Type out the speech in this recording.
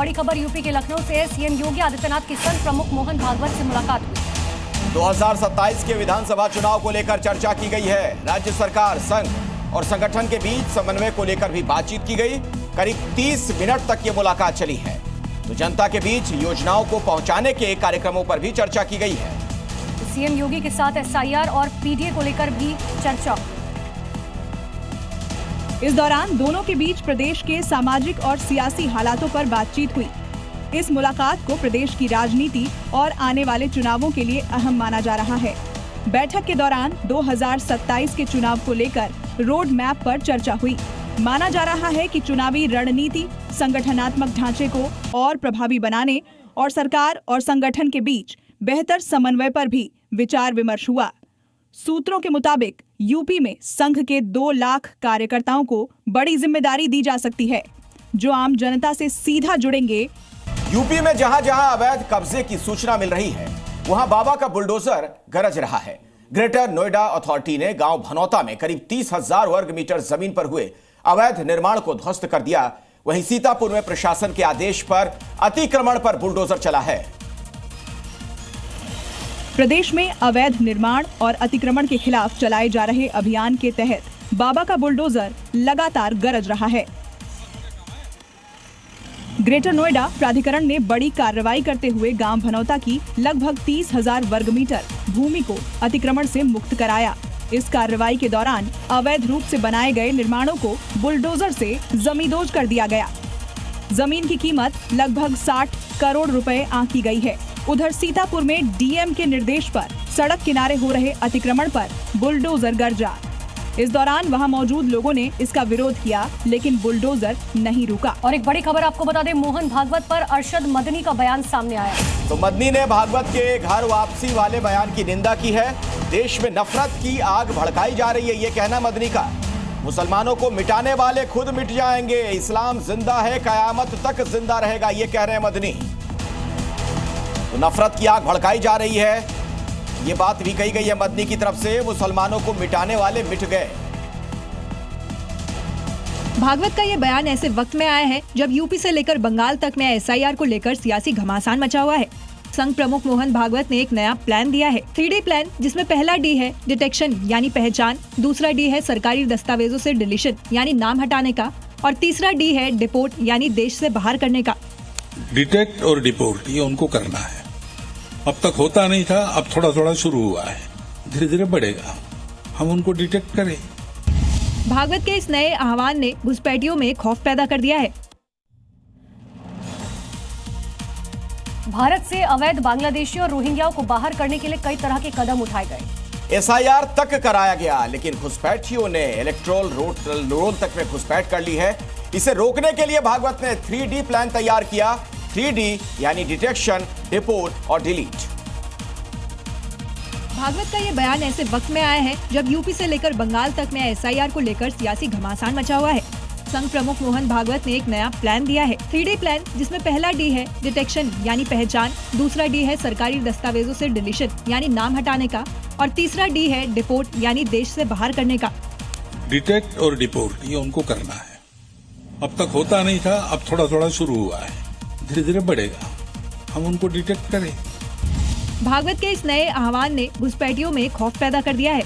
बड़ी खबर यूपी के लखनऊ से। सीएम योगी आदित्यनाथ की संघ प्रमुख मोहन भागवत से मुलाकात हुई। 2027 के विधानसभा चुनाव को लेकर चर्चा की गई है। राज्य सरकार, संघ और संगठन के बीच समन्वय को लेकर भी बातचीत की गई। करीब 30 मिनट तक ये मुलाकात चली है। तो जनता के बीच योजनाओं को पहुंचाने के कार्यक्रमों पर भी चर्चा की गई है। सीएम योगी के साथ एसआईआर और पीडीए को लेकर भी चर्चा। इस दौरान दोनों के बीच प्रदेश के सामाजिक और सियासी हालातों पर बातचीत हुई। इस मुलाकात को प्रदेश की राजनीति और आने वाले चुनावों के लिए अहम माना जा रहा है। बैठक के दौरान 2027 के चुनाव को लेकर रोड मैप पर चर्चा हुई। माना जा रहा है कि चुनावी रणनीति, संगठनात्मक ढांचे को और प्रभावी बनाने और सरकार और संगठन के बीच बेहतर समन्वय पर भी विचार विमर्श हुआ। सूत्रों के मुताबिक यूपी में संघ के 2 लाख कार्यकर्ताओं को बड़ी जिम्मेदारी दी जा सकती है, जो आम जनता से सीधा जुड़ेंगे। यूपी में जहां जहां अवैध कब्जे की सूचना मिल रही है, वहां बाबा का बुलडोजर गरज रहा है। ग्रेटर नोएडा अथॉरिटी ने गांव भनौता में करीब 30,000 वर्ग मीटर जमीन पर हुए अवैध निर्माण को ध्वस्त कर दिया। वहीं सीतापुर में प्रशासन के आदेश पर अतिक्रमण पर बुलडोजर चला है। प्रदेश में अवैध निर्माण और अतिक्रमण के खिलाफ चलाए जा रहे अभियान के तहत बाबा का बुलडोजर लगातार गरज रहा है। ग्रेटर नोएडा प्राधिकरण ने बड़ी कार्रवाई करते हुए गांव भनौता की लगभग 30,000 वर्ग मीटर भूमि को अतिक्रमण से मुक्त कराया। इस कार्रवाई के दौरान अवैध रूप से बनाए गए निर्माणों को बुलडोजर से जमींदोज कर दिया गया। जमीन की कीमत लगभग 60 करोड़ रुपए आंकी गई है। उधर सीतापुर में डीएम के निर्देश पर सड़क किनारे हो रहे अतिक्रमण पर बुलडोजर गरजा। इस दौरान वहां मौजूद लोगों ने इसका विरोध किया, लेकिन बुलडोजर नहीं रुका। और एक बड़ी खबर आपको बता दें, मोहन भागवत पर अरशद मदनी का बयान सामने आया। तो मदनी ने भागवत के घर वापसी वाले बयान की निंदा की है। देश में नफरत की आग भड़काई जा रही है, ये कहना मदनी का। मुसलमानों को मिटाने वाले खुद मिट जाएंगे। इस्लाम जिंदा है, कयामत तक जिंदा रहेगा, ये कह रहे हैं मदनी। तो नफरत की आग भड़काई जा रही है, ये बात भी कही गई है मदनी की तरफ से। मुसलमानों को मिटाने वाले मिट गए। भागवत का ये बयान ऐसे वक्त में आया है जब यूपी से लेकर बंगाल तक में एसआईआर को लेकर सियासी घमासान मचा हुआ है। संघ प्रमुख मोहन भागवत ने एक नया प्लान दिया है, 3D प्लान, जिसमें पहला डी है डिटेक्शन यानी पहचान, दूसरा डी है सरकारी दस्तावेजों से डिलीशन यानी नाम हटाने का, और तीसरा डी है डिपोर्ट यानी देश से बाहर करने का। डिटेक्ट और डिपोर्ट ये उनको करना है। अब तक होता नहीं था, अब थोड़ा थोड़ा शुरू हुआ है, धीरे धीरे बढ़ेगा। हम उनको डिटेक्ट करें। भागवत के इस नए आह्वान ने घुसपैठियों में खौफ पैदा कर दिया है। भारत से अवैध बांग्लादेशी और रोहिंग्याओं को बाहर करने के लिए कई तरह के कदम उठाए गए। एसआईआर तक कराया गया, लेकिन घुसपैठियों ने इलेक्टोरल रोल तक में घुसपैठ कर ली है। इसे रोकने के लिए भागवत ने 3D प्लान तैयार किया। 3D यानी डिटेक्शन, डिपोर्ट और डिलीट। भागवत का ये बयान ऐसे वक्त में आया है जब यूपी से लेकर बंगाल तक में एसआईआर को लेकर सियासी घमासान मचा हुआ है। संघ प्रमुख मोहन भागवत ने एक नया प्लान दिया है, 3D प्लान, जिसमें पहला डी है डिटेक्शन यानी पहचान, दूसरा डी है सरकारी दस्तावेजों से डिलीशन यानी नाम हटाने का, और तीसरा डी है डिपोर्ट यानी देश से बाहर करने का। डिटेक्ट और डिपोर्ट ये उनको करना है। अब तक होता नहीं था, अब थोड़ा थोड़ा शुरू हुआ है, धीरे धीरे बढ़ेगा। हम उनको डिटेक्ट करें। भागवत के इस नए आह्वान ने घुसपैठियों में खौफ पैदा कर दिया है।